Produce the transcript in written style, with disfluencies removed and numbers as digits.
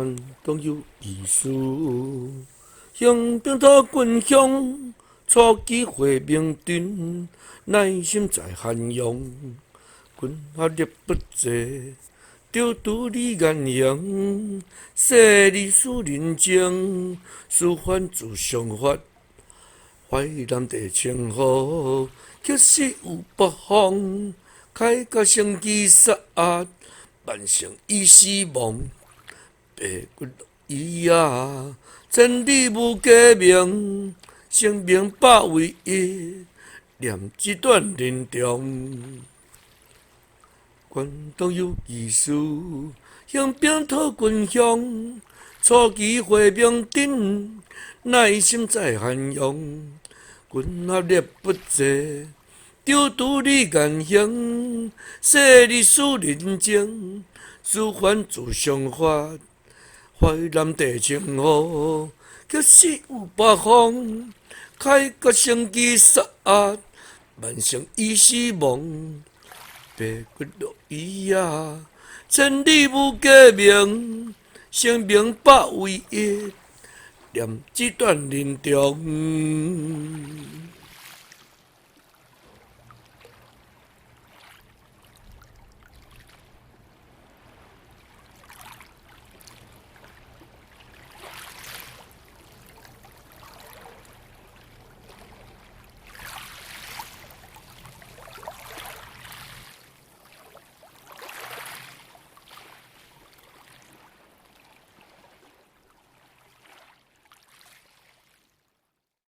关东有义士，雄兵托军乡，初期会明阵，耐心在汉阳。军校力不济，着拄你眼阳。世历史认证，书犯自上法。淮南地青河，确实有北方。开甲成吉杀，万圣已死亡。白骨伊啊，千里无假名，生命百为一，念一段人中。关东有义士，雄兵讨军乡，初期会明阵，耐心在汉阳。军校力不济，着拄你眼行，世历史认证，书犯自上法。淮南地青河，确实有北方。开甲成吉杀，万圣已死亡。白骨落伊啊，千里无假名，生命百为一，念这段人中。